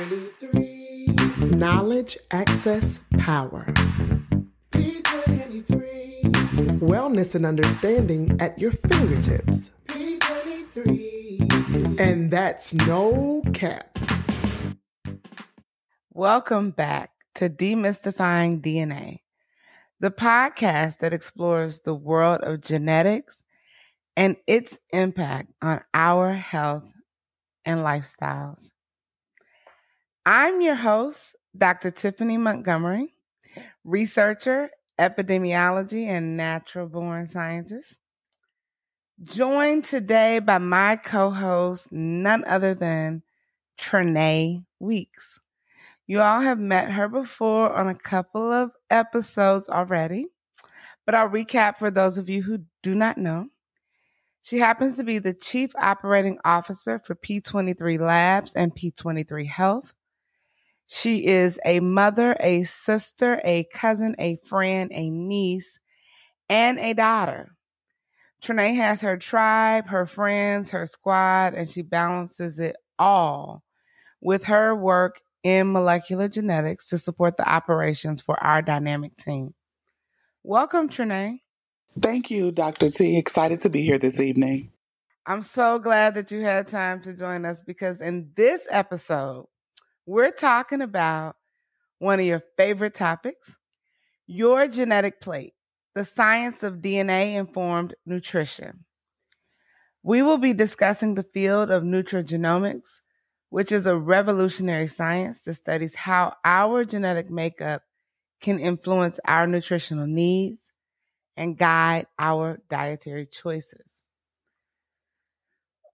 P23. Knowledge, access, power. P23. Wellness and understanding at your fingertips. P23. And that's no cap. Welcome back to Demystifying DNA, the podcast that explores the world of genetics and its impact on our health and lifestyles. I'm your host, Dr. Tiffany Montgomery, researcher, epidemiology, and natural-born scientist. Joined today by my co-host, none other than Trena Weeks. You all have met her before on a couple of episodes already, but I'll recap for those of you who do not know. She happens to be the Chief Operating Officer for P23 Labs and P23 Health. She is a mother, a sister, a cousin, a friend, a niece, and a daughter. Trena has her tribe, her friends, her squad, and she balances it all with her work in molecular genetics to support the operations for our dynamic team. Welcome, Trena. Thank you, Dr. T. Excited to be here this evening. I'm so glad that you had time to join us because in this episode, we're talking about one of your favorite topics, your genetic plate, the science of DNA-informed nutrition. We will be discussing the field of nutrigenomics, which is a revolutionary science that studies how our genetic makeup can influence our nutritional needs and guide our dietary choices.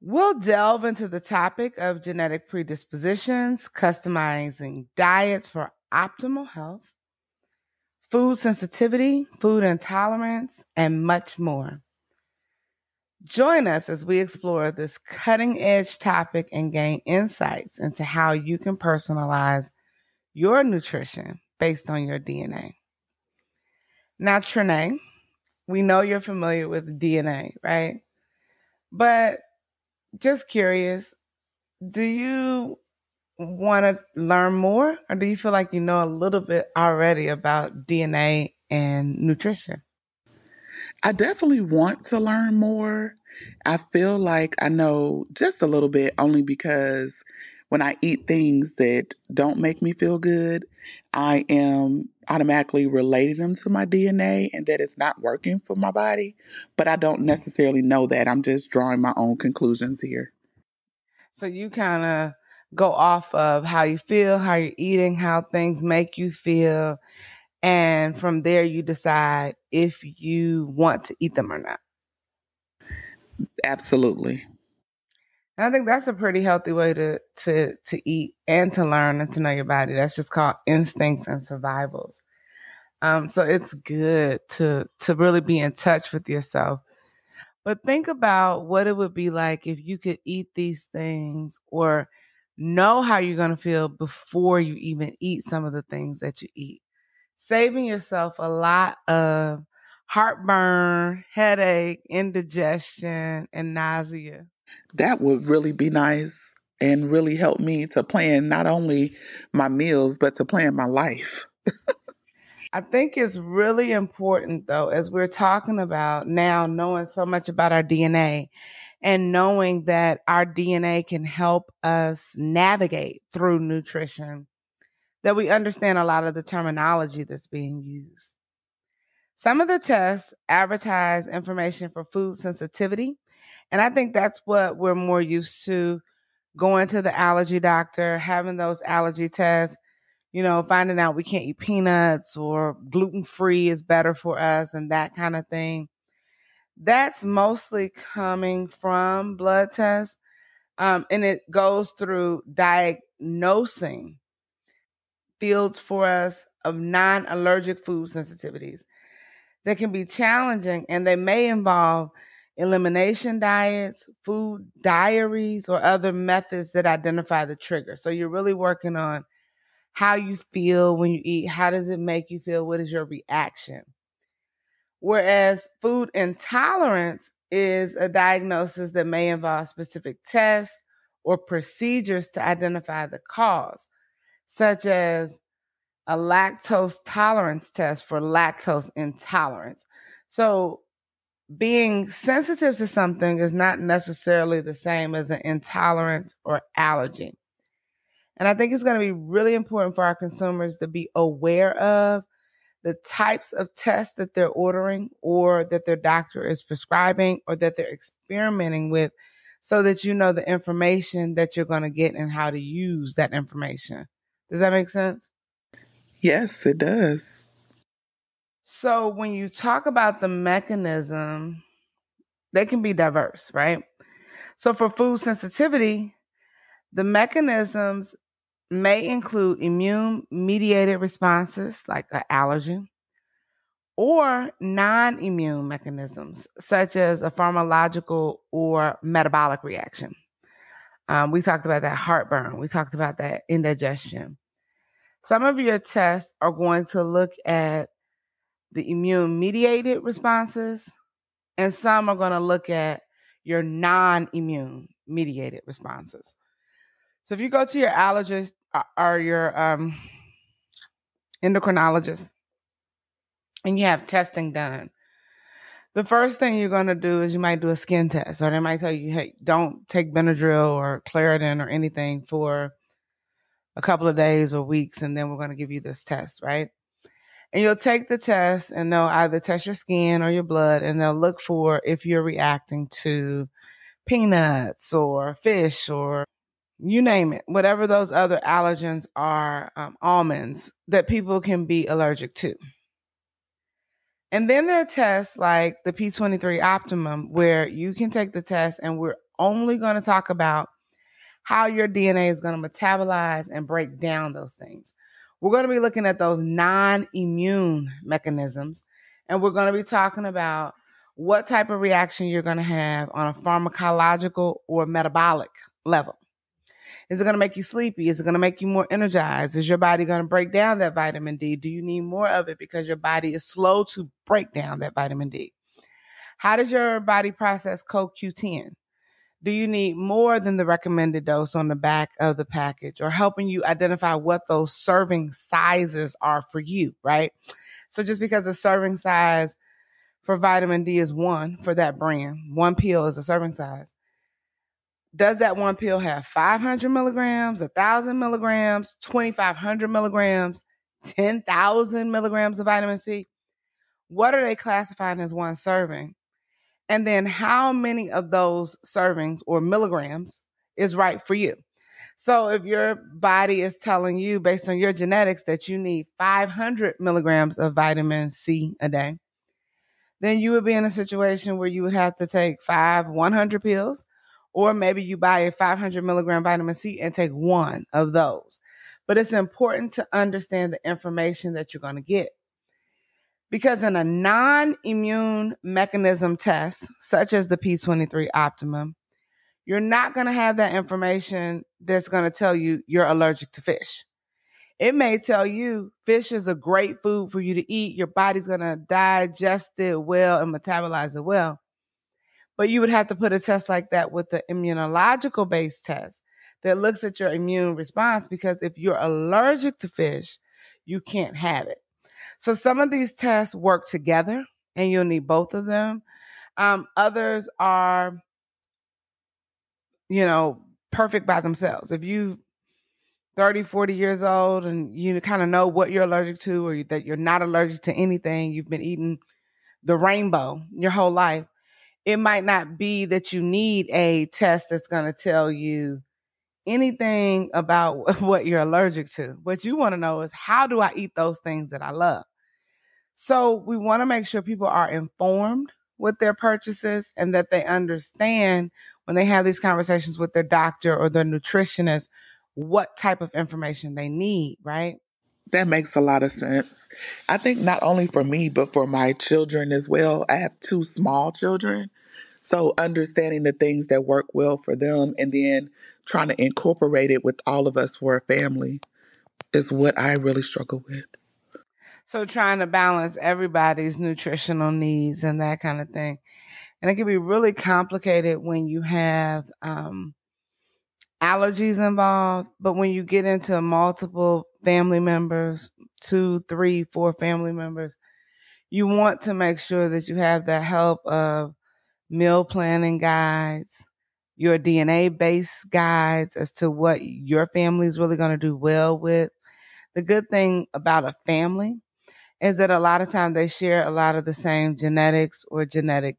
We'll delve into the topic of genetic predispositions, customizing diets for optimal health, food sensitivity, food intolerance, and much more. Join us as we explore this cutting-edge topic and gain insights into how you can personalize your nutrition based on your DNA. Now, Trena, we know you're familiar with DNA, right? But just curious, do you want to learn more, or do you feel like you know a little bit already about DNA and nutrition? I definitely want to learn more. I feel like I know just a little bit only because when I eat things that don't make me feel good, I am automatically relating them to my DNA and that it's not working for my body. But I don't necessarily know that. I'm just drawing my own conclusions here. So you kind of go off of how you feel, how you're eating, how things make you feel. And from there, you decide if you want to eat them or not. Absolutely. And I think that's a pretty healthy way to eat and to learn and to know your body. That's just called instincts and survivals. So it's good to really be in touch with yourself. But think about what it would be like if you could eat these things or know how you're going to feel before you even eat some of the things that you eat. Saving yourself a lot of heartburn, headache, indigestion, and nausea. That would really be nice and really help me to plan not only my meals, but to plan my life. I think it's really important, though, as we're talking about now knowing so much about our DNA and knowing that our DNA can help us navigate through nutrition, that we understand a lot of the terminology that's being used. Some of the tests advertise information for food sensitivity, and I think that's what we're more used to, going to the allergy doctor, having those allergy tests, finding out we can't eat peanuts or gluten-free is better for us and that kind of thing. That's mostly coming from blood tests, and it goes through diagnosing fields for us of non-allergic food sensitivities that can be challenging, and they may involve elimination diets, food diaries, or other methods that identify the trigger. So you're really working on how you feel when you eat. How does it make you feel? What is your reaction? Whereas food intolerance is a diagnosis that may involve specific tests or procedures to identify the cause. such as a lactose tolerance test for lactose intolerance. So being sensitive to something is not necessarily the same as an intolerance or allergy. And I think it's going to be really important for our consumers to be aware of the types of tests that they're ordering or that their doctor is prescribing or that they're experimenting with, so that you know the information that you're going to get and how to use that information. Does that make sense? Yes, it does. So when you talk about the mechanism, they can be diverse, right? So for food sensitivity, the mechanisms may include immune-mediated responses like an allergy, or non-immune mechanisms such as a pharmacological or metabolic reaction. We talked about that heartburn. We talked about that indigestion. Some of your tests are going to look at the immune-mediated responses, and some are going to look at your non-immune mediated responses. So if you go to your allergist or your endocrinologist and you have testing done, the first thing you're going to do is you might do a skin test, or they might tell you, hey, don't take Benadryl or Claritin or anything for a couple of days or weeks, and then we're going to give you this test, right? And you'll take the test, and they'll either test your skin or your blood, and they'll look for if you're reacting to peanuts or fish or you name it, whatever those other allergens are, almonds that people can be allergic to. And then there are tests like the P23 Optimum, where you can take the test and we're only going to talk about how your DNA is going to metabolize and break down those things. We're going to be looking at those non-immune mechanisms, and we're going to be talking about what type of reaction you're going to have on a pharmacological or metabolic level. Is it going to make you sleepy? Is it going to make you more energized? Is your body going to break down that vitamin D? Do you need more of it because your body is slow to break down that vitamin D? How does your body process CoQ10? Do you need more than the recommended dose on the back of the package, or helping you identify what those serving sizes are for you, right? So just because a serving size for vitamin D is 1 for that brand, 1 pill is a serving size. Does that 1 pill have 500 milligrams, 1,000 milligrams, 2,500 milligrams, 10,000 milligrams of vitamin C? What are they classifying as 1 serving? And then how many of those servings or milligrams is right for you? So if your body is telling you based on your genetics that you need 500 milligrams of vitamin C a day, then you would be in a situation where you would have to take 5 100 pills, or maybe you buy a 500 milligram vitamin C and take 1 of those. But it's important to understand the information that you're going to get. Because in a non-immune mechanism test, such as the P23 Optimum, you're not going to have that information that's going to tell you you're allergic to fish. It may tell you fish is a great food for you to eat. Your body's going to digest it well and metabolize it well. But you would have to put a test like that with the immunological based test that looks at your immune response, because if you're allergic to fish, you can't have it. So some of these tests work together and you'll need both of them. Others are, perfect by themselves. If you 30, 40 years old and you kind of know what you're allergic to, or that you're not allergic to anything, you've been eating the rainbow your whole life, it might not be that you need a test that's going to tell you anything about what you're allergic to. What you want to know is, how do I eat those things that I love? So we want to make sure people are informed with their purchases and that they understand when they have these conversations with their doctor or their nutritionist what type of information they need, right? That makes a lot of sense. I think not only for me, but for my children as well. I have 2 small children. So understanding the things that work well for them and then trying to incorporate it with all of us for a family is what I really struggle with. So trying to balance everybody's nutritional needs and that kind of thing. And it can be really complicated when you have allergies involved, but when you get into multiple family members, 2, 3, 4 family members, you want to make sure that you have the help of meal planning guides, your DNA-based guides as to what your family is really going to do well with. The good thing about a family is that a lot of times they share a lot of the same genetics or genetic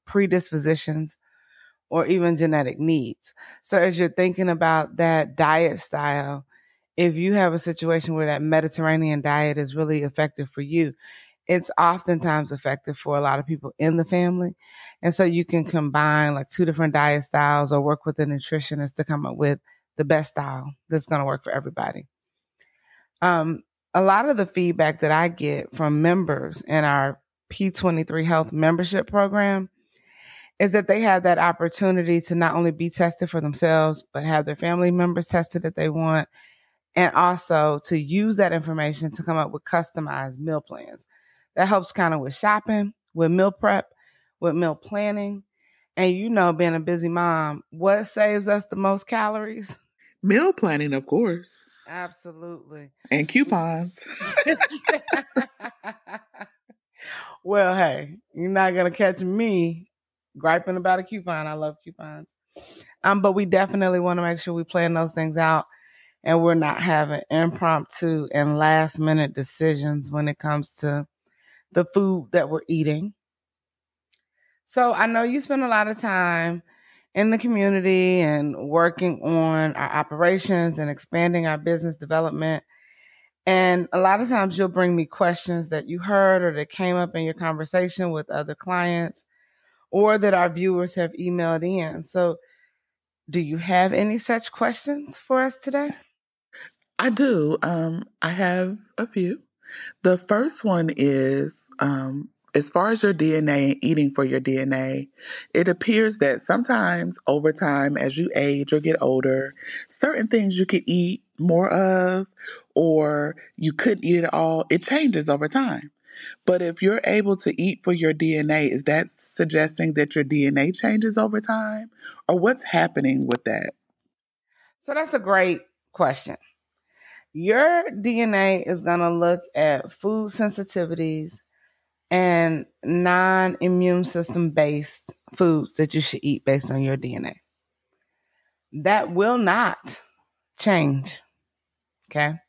predispositions or even genetic needs. So as you're thinking about that diet style, if you have a situation where that Mediterranean diet is really effective for you, it's oftentimes effective for a lot of people in the family. And so you can combine like 2 different diet styles or work with a nutritionist to come up with the best style that's going to work for everybody. A lot of the feedback that I get from members in our P23 Health membership program is that they have that opportunity to not only be tested for themselves, but have their family members tested if they want, and also to use that information to come up with customized meal plans. That helps kind of with shopping, with meal prep, with meal planning. And you know, being a busy mom, what saves us the most calories? Meal planning, of course. Absolutely. And coupons. Well, hey, you're not going to catch me griping about a coupon. I love coupons. But we definitely want to make sure we plan those things out and we're not having impromptu and last minute decisions when it comes to the food that we're eating. So I know you spend a lot of time in the community and working on our operations and expanding our business development. And a lot of times you'll bring me questions that you heard or that came up in your conversation with other clients or that our viewers have emailed in. So do you have any such questions for us today? I do. I have a few. The first one is, as far as your DNA and eating for your DNA, it appears that sometimes over time, as you age or get older, certain things you could eat more of, or you couldn't eat it all. It changes over time. But if you're able to eat for your DNA, is that suggesting that your DNA changes over time? Or what's happening with that? So that's a great question. Your DNA is going to look at food sensitivities and non-immune system based foods that you should eat based on your DNA. That will not change. Okay.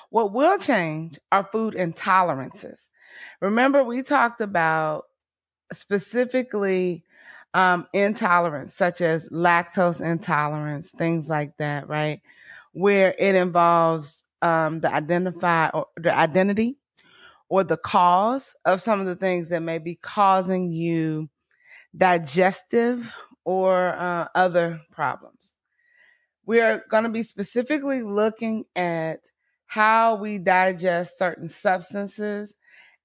What will change are food intolerances. Remember, we talked about specifically intolerance, such as lactose intolerance, things like that, right? Where it involves the identity or the cause of some of the things that may be causing you digestive or other problems. We are going to be specifically looking at how we digest certain substances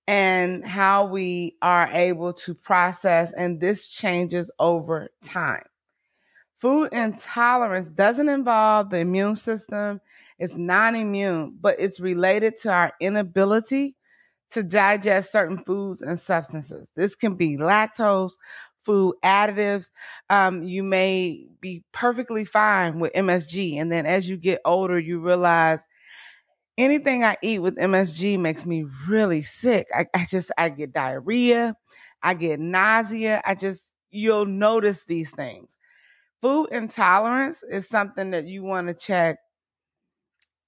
and how we are able to process, and this changes over time. Food intolerance doesn't involve the immune system. It's non-immune, but it's related to our inability to digest certain foods and substances. This can be lactose, food additives. You may be perfectly fine with MSG. And then as you get older, you realize anything I eat with MSG makes me really sick. I get diarrhea. I get nausea. You'll notice these things. Food intolerance is something that you want to check.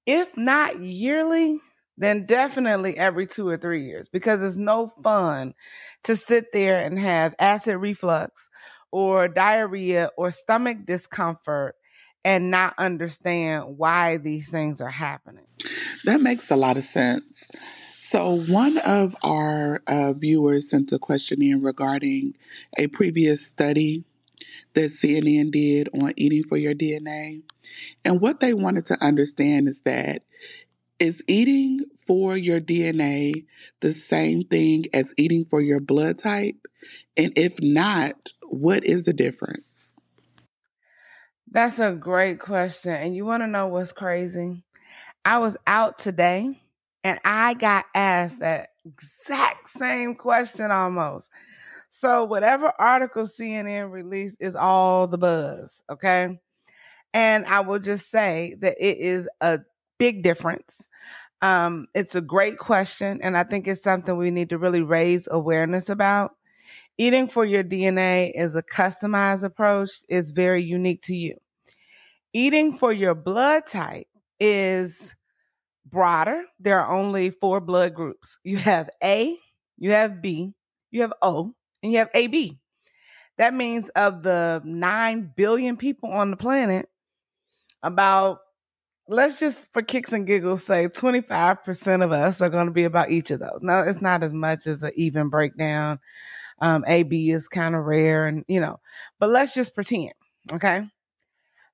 If not yearly, then definitely every 2 or 3 years, because it's no fun to sit there and have acid reflux or diarrhea or stomach discomfort and not understand why these things are happening. That makes a lot of sense. So one of our viewers sent a question in regarding a previous study that CNN did on eating for your DNA. And what they wanted to understand is eating for your DNA the same thing as eating for your blood type? And if not, what is the difference? That's a great question. And you want to know what's crazy? I was out today and I got asked that exact same question almost. So whatever article CNN released is all the buzz, okay? And I will just say that it is a big difference. It's a great question, and I think it's something we need to really raise awareness about. Eating for your DNA is a customized approach. It's very unique to you. Eating for your blood type is broader. There are only 4 blood groups. You have A, you have B, you have O, and you have AB. That means of the 9 billion people on the planet, about, let's just for kicks and giggles say 25% of us are going to be about each of those. Now, it's not as much as an even breakdown. AB is kind of rare and, but let's just pretend, okay?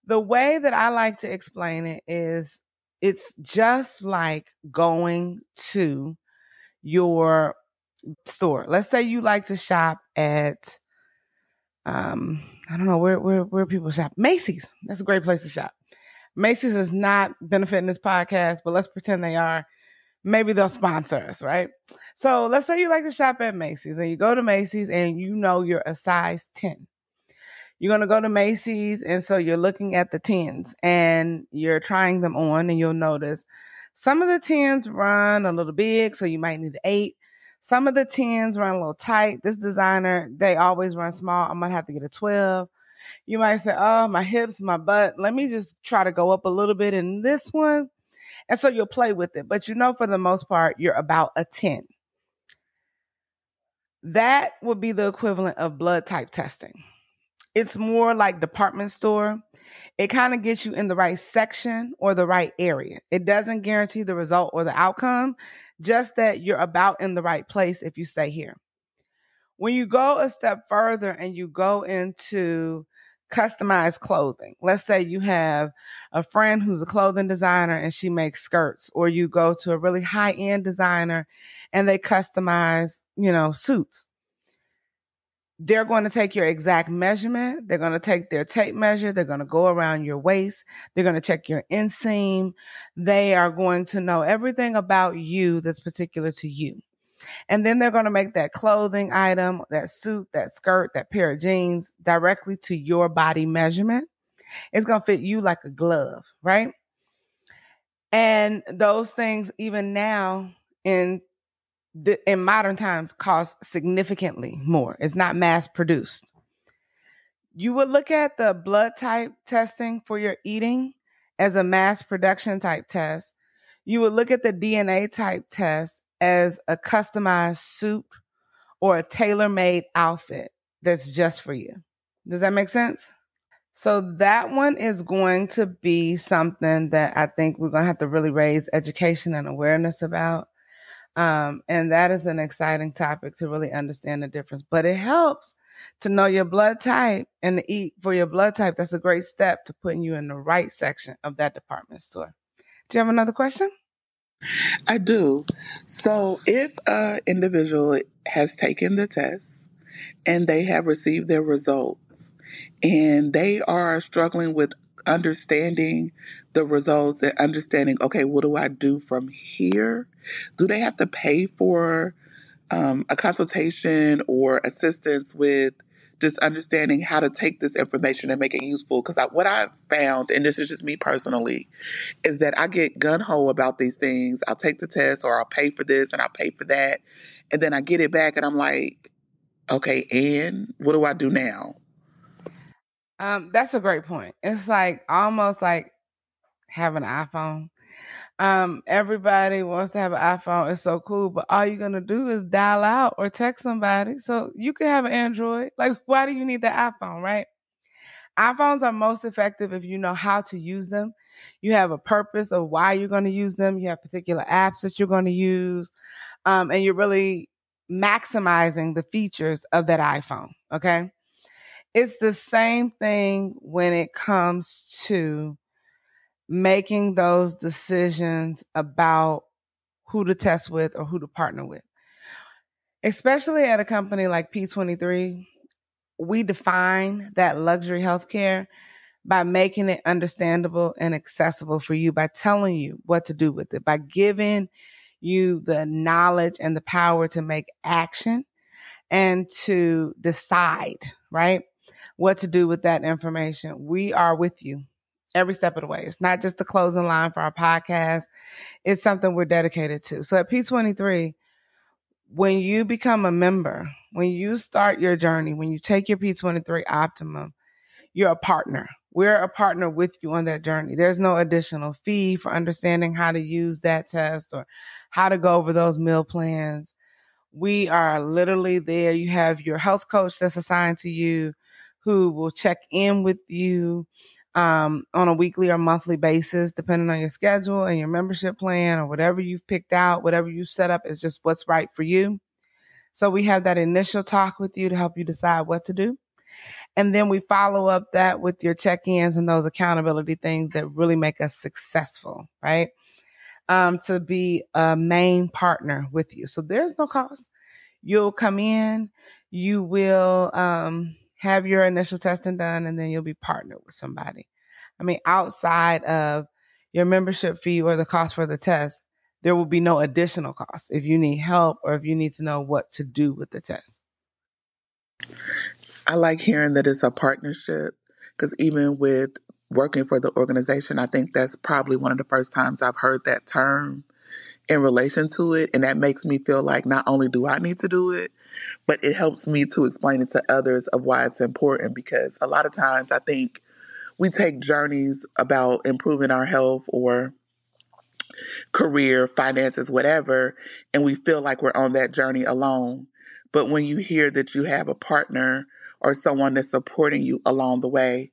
The way that I like to explain it is it's just like going to your store. Let's say you like to shop at, I don't know, where people shop. Macy's. That's a great place to shop. Macy's is not benefiting this podcast, but let's pretend they are. Maybe they'll sponsor us, right? So let's say you like to shop at Macy's and you go to Macy's and you're a size 10. You're going to go to Macy's, and so you're looking at the 10s and you're trying them on, and you'll notice some of the 10s run a little big, so you might need an 8. Some of the 10s run a little tight. This designer, they always run small. I'm going to have to get a 12. You might say, oh, my hips, my butt. Let me just try to go up a little bit in this one. And so you'll play with it. But for the most part, you're about a 10. That would be the equivalent of blood type testing. It's more like department store. It kind of gets you in the right section or the right area. It doesn't guarantee the result or the outcome, just that you're about in the right place if you stay here. When you go a step further and you go into customized clothing, let's say you have a friend who's a clothing designer and she makes skirts, or you go to a really high-end designer and they customize, suits. They're going to take your exact measurement. They're going to take their tape measure. They're going to go around your waist. They're going to check your inseam. They are going to know everything about you that's particular to you. And then they're going to make that clothing item, that suit, that skirt, that pair of jeans directly to your body measurement. It's going to fit you like a glove, right? And those things, even now in modern times, cost significantly more. It's not mass produced. You would look at the blood type testing for your eating as a mass production type test. You would look at the DNA type test as a customized suit or a tailor-made outfit that's just for you. Does that make sense? So that one is going to be something that I think we're going to have to really raise education and awareness about. And that is an exciting topic to really understand the difference. But it helps to know your blood type and to eat for your blood type. That's a great step to putting you in the right section of that department store. Do you have another question? I do. So if an individual has taken the test and they have received their results and they are struggling with understanding the results and understanding, okay, what do I do from here? Do they have to pay for a consultation or assistance with just understanding how to take this information and make it useful? Because what I've found, and this is just me personally, is that I get gun-ho about these things. I'll take the test or I'll pay for this and I'll pay for that. And then I get it back and I'm like, okay, and what do I do now? That's a great point. It's like almost like having an iPhone. Everybody wants to have an iPhone. It's so cool, but all you're going to do is dial out or text somebody. So you could have an Android. Like, why do you need the iPhone, right? iPhones are most effective if you know how to use them. You have a purpose of why you're going to use them. You have particular apps that you're going to use. And you're really maximizing the features of that iPhone. Okay. It's the same thing when it comes to making those decisions about who to test with or who to partner with. Especially at a company like P23, we define that luxury healthcare by making it understandable and accessible for you, by telling you what to do with it, by giving you the knowledge and the power to make action and to decide, right, what to do with that information. We are with you every step of the way. It's not just the closing line for our podcast. It's something we're dedicated to. So at P23, when you become a member, when you start your journey, when you take your P23 Optimum, you're a partner. We're a partner with you on that journey. There's no additional fee for understanding how to use that test or how to go over those meal plans. We are literally there. You have your health coach that's assigned to you who will check in with you on a weekly or monthly basis, depending on your schedule and your membership plan or whatever you've picked out, whatever you set up is just what's right for you. So we have that initial talk with you to help you decide what to do. And then we follow up that with your check-ins and those accountability things that really make us successful, right? To be a main partner with you. So there's no cost. You'll come in, you will have your initial testing done, and then you'll be partnered with somebody. I mean, outside of your membership fee or the cost for the test, there will be no additional cost if you need help or if you need to know what to do with the test. I like hearing that it's a partnership because even with working for the organization, I think that's probably one of the first times I've heard that term in relation to it. And that makes me feel like not only do I need to do it, but it helps me to explain it to others of why it's important, because a lot of times I think we take journeys about improving our health or career, finances, whatever, and we feel like we're on that journey alone. But when you hear that you have a partner or someone that's supporting you along the way,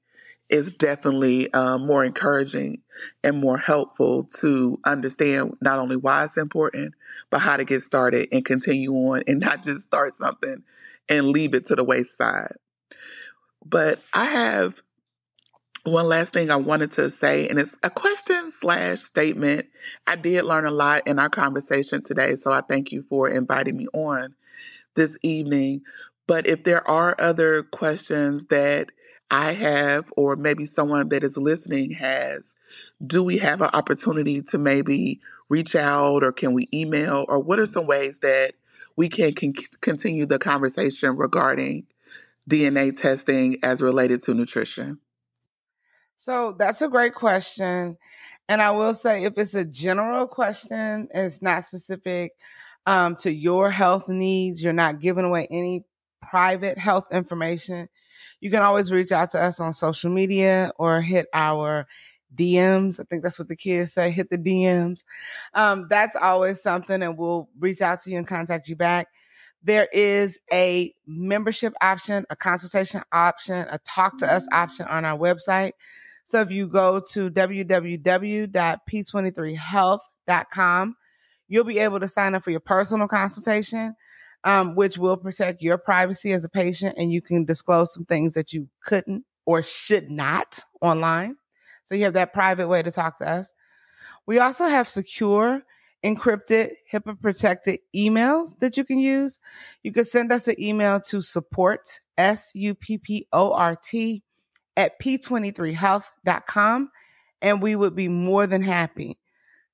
it's definitely more encouraging and more helpful to understand not only why it's important, but how to get started and continue on and not just start something and leave it to the wayside. But I have one last thing I wanted to say, and it's a question/statement. I did learn a lot in our conversation today, so I thank you for inviting me on this evening. But if there are other questions that I have, or maybe someone that is listening has, do we have an opportunity to maybe reach out, or can we email, or what are some ways that we can continue the conversation regarding DNA testing as related to nutrition? So that's a great question. And I will say, if it's a general question and it's not specific to your health needs, you're not giving away any private health information, you can always reach out to us on social media or hit our DMs. I think that's what the kids say, hit the DMs. That's always something, and we'll reach out to you and contact you back. There is a membership option, a consultation option, a talk to us option on our website. So if you go to www.p23health.com, you'll be able to sign up for your personal consultation, which will protect your privacy as a patient, and you can disclose some things that you couldn't or should not online. So you have that private way to talk to us. We also have secure, encrypted, HIPAA-protected emails that you can use. You can send us an email to support, SUPPORT, at p23health.com, and we would be more than happy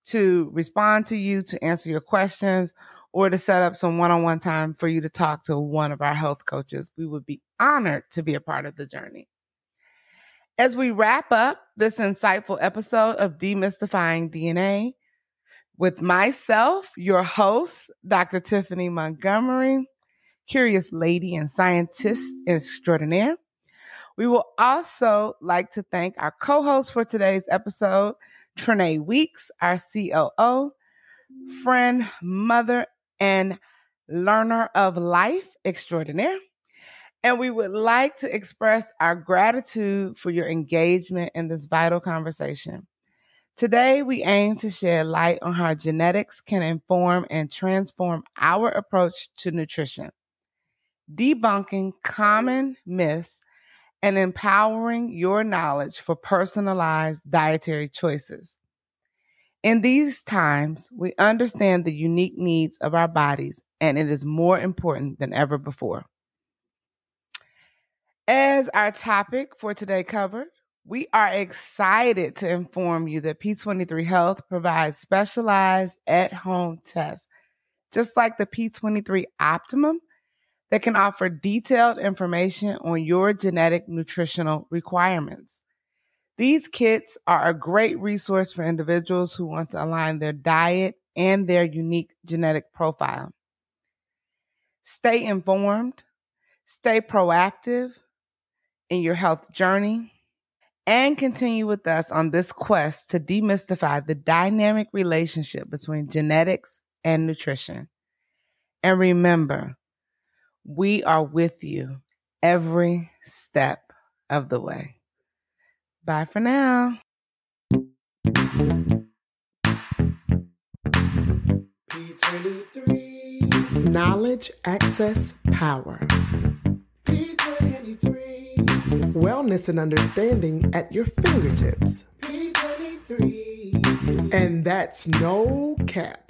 to respond to you, to answer your questions, or to set up some one-on-one time for you to talk to one of our health coaches. We would be honored to be a part of the journey. As we wrap up this insightful episode of Demystifying DNA with myself, your host, Dr. Tiffany Montgomery, curious lady and scientist extraordinaire, we will also like to thank our co-host for today's episode, Trena Weeks, our COO, friend, mother, and learner of life extraordinaire. And we would like to express our gratitude for your engagement in this vital conversation. Today, we aim to shed light on how genetics can inform and transform our approach to nutrition, debunking common myths and empowering your knowledge for personalized dietary choices. In these times, we understand the unique needs of our bodies, and it is more important than ever before. As our topic for today covered, we are excited to inform you that P23 Health provides specialized at-home tests, just like the P23 Optimum, that can offer detailed information on your genetic nutritional requirements. These kits are a great resource for individuals who want to align their diet and their unique genetic profile. Stay informed, stay proactive in your health journey, and continue with us on this quest to demystify the dynamic relationship between genetics and nutrition. And remember, we are with you every step of the way. Bye for now. P23 Knowledge, Access, Power. P23 Wellness and Understanding at your fingertips. P23 And that's no cap.